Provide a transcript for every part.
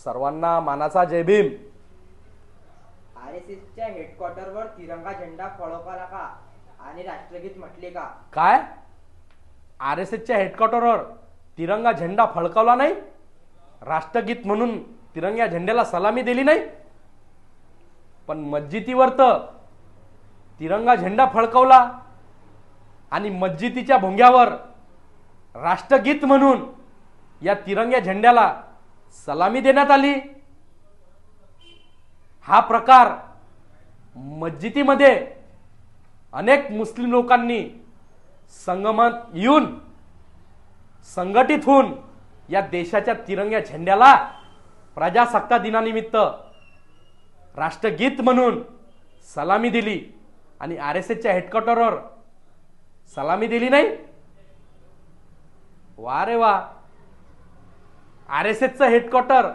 सर्वांना मानाचा जय भीम. आरएसएसच्या हेडक्वार्टरवर तिरंगा झेंडा फडकवला का आणि राष्ट्रगीत म्हटले का? काय? आरएसएसच्या हेडक्वार्टरवर तिरंगा झेंडा फडकवला नाही, राष्ट्रगीत म्हणून तिरंग्या झेंड्याला सलामी दिली नाही, पण मस्जिदीवर तर तिरंगा झेंडा फडकवला आणि मस्जिदीच्या भोंग्यावर राष्ट्रगीत म्हणून या तिरंग्या झेंड्याला सलामी देण्यात आली. हा प्रकार मस्जिदीमध्ये अनेक मुस्लिम लोकांनी संगमत येऊन संघटित होऊन या देशाच्या तिरंग्या झेंड्याला प्रजासत्ताक दिनानिमित्त राष्ट्रगीत म्हणून सलामी दिली आणि आरएसएसच्या हेडक्वार्टरवर सलामी दिली नाही. वा रे वा. आरएसएसचं हेडक्वार्टर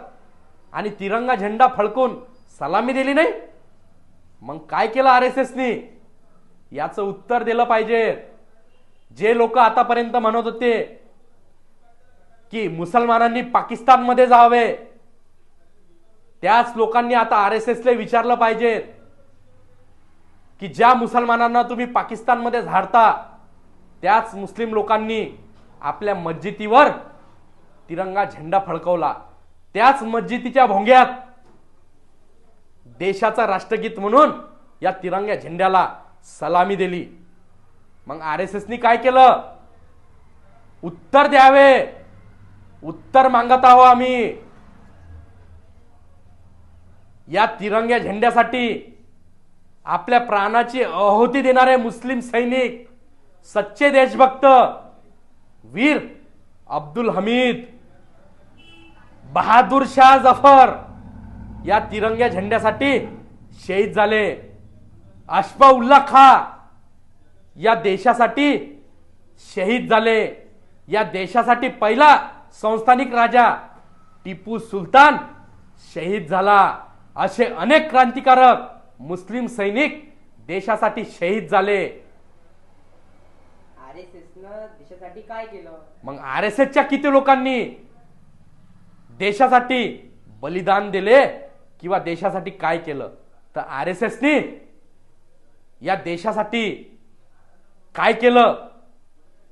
आणि तिरंगा झेंडा फडकून सलामी दिली नाही. मग काय केलं आरएसएसनी? याचं उत्तर दिलं पाहिजे. जे लोक आतापर्यंत म्हणत होते की मुसलमानांनी पाकिस्तानमध्ये जावे, त्याच लोकांनी आता आरएसएसला विचारलं पाहिजे की ज्या मुसलमानांना तुम्ही पाकिस्तानमध्ये झाडता त्याच मुस्लिम लोकांनी आपल्या मस्जिदीवर तिरंगा झेंडा फडकवला, त्याच मस्जिदीच्या भोंग्यात देशाचा राष्ट्रगीत म्हणून या तिरंग्या झेंड्याला सलामी दिली. मग आरएसएसनी काय केलं? उत्तर द्यावे. उत्तर मागत आहोत आम्ही. या तिरंग्या झेंड्यासाठी आपल्या प्राणाची आहुती देणारे मुस्लिम सैनिक, सच्चे देशभक्त वीर अब्दुल हमीद, बहादूर शाह जफर या तिरंग्या झेंड्यासाठी शहीद झाले. अशफाउल्ला खां या देशासाठी शहीद झाले. या देशासाठी पहिला संस्थानिक राजा टिपू सुलतान शहीद झाला. असे अनेक क्रांतिकारक मुस्लिम सैनिक देशासाठी शहीद झाले. आरएसएसनं देशासाठी काय केलं? मग आरएसएसच्या किती लोकांनी देशासाठी बलिदान दिले किंवा देशासाठी काय केलं? तर आरएसएसनी या देशासाठी काय केलं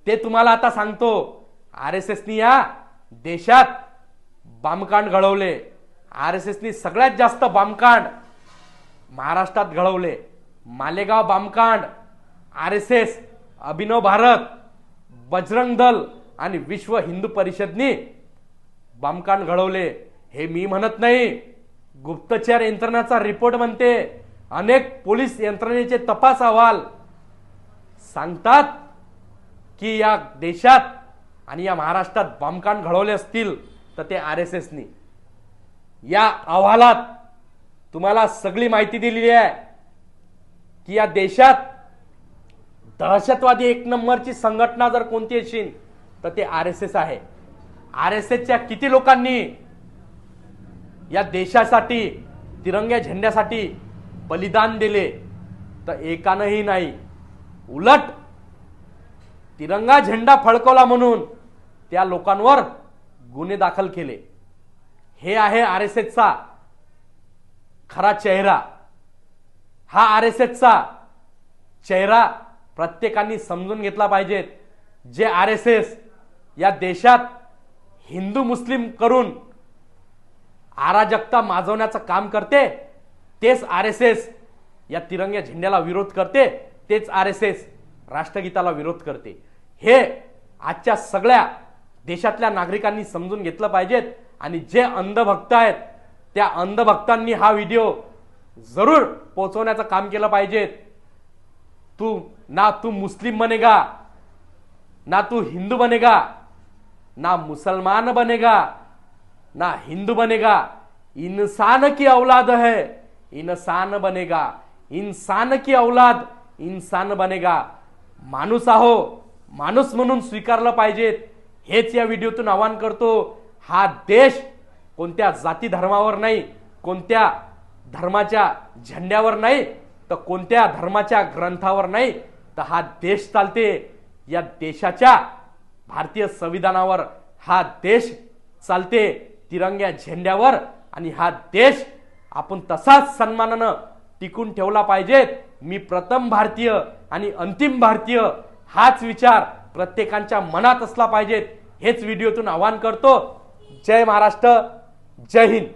ते तुम्हाला आता सांगतो. आरएसएसनी या देशात बॉम्बकांड घडवले. आरएसएसनी सगळ्यात जास्त बॉम्बकांड महाराष्ट्रात घडवले. मालेगाव बॉम्बकांड आरएसएस, अभिनव भारत, बजरंग दल आणि विश्व हिंदू परिषदनी बॉम्बकांड घडवले. हे मी म्हणत नाही, गुप्तचर यंत्रणेचा रिपोर्ट म्हणते. अनेक पोलीस यंत्रणेचे तपास अहवाल सांगतात की या देशात आणि या महाराष्ट्रात बॉम्बकांड घडवले असतील तर ते आरएसएसनी. या अहवालात तुम्हाला सगळी माहिती दिलेली आहे की या देशात दहशतवादी एक नंबरची संघटना जर कोणती असेल तर ते आरएसएस आहे. आरएसएसच्या किती लोकांनी या देशासाठी तिरंग्या झेंड्यासाठी बलिदान दिले? तर एकानंही नाही. उलट तिरंगा झेंडा फडकवला म्हणून त्या लोकांवर गुन्हे दाखल केले. हे आहे आरएसएसचा खरा चेहरा. हा आरएसएसचा चेहरा प्रत्येकाने समजून घेतला पाहिजे. जे आरएसएस या देशात हिंदू मुस्लिम करून अराजकता माजवण्याचं काम करते, तेच आरएसएस या तिरंग्या झेंड्याला विरोध करते, तेच आरएसएस राष्ट्रगीताला विरोध करते. हे आजच्या सगळ्या देशातल्या नागरिकांनी समजून घेतलं पाहिजे. आणि जे अंधभक्त आहेत त्या अंधभक्तांनी हा व्हिडिओ जरूर पोहोचवण्याचं काम केलं पाहिजे. तू मुस्लिम बनेगा, ना तू हिंदू बनेगा, ना मुसलमान बनेगा, ना हिंदू बनेगा. इंसान की औलाद है, इंसान बनेगा. इंसान की औलाद इंसान बनेगा. माणूस आहो, माणूस म्हणून स्वीकारलं पाहिजे. हेच या व्हिडिओतून आवाहन करतो. हा देश कोणत्या जाती धर्मावर नाही, कोणत्या धर्माच्या झेंड्यावर नाही, तर कोणत्या धर्माच्या ग्रंथावर नाही, तर हा देश चालते. या देशाच्या भारतीय संविधानावर हा देश चालते. तिरंग्या झेंड्यावर आणि हा देश आपण तसाच सन्मानानं टिकून ठेवला पाहिजे. मी प्रथम भारतीय आणि अंतिम भारतीय हाच विचार प्रत्येकाच्या मनात असला पाहिजे. हेच व्हिडिओतून आवाहन करतो. जय महाराष्ट्र, जय हिंद.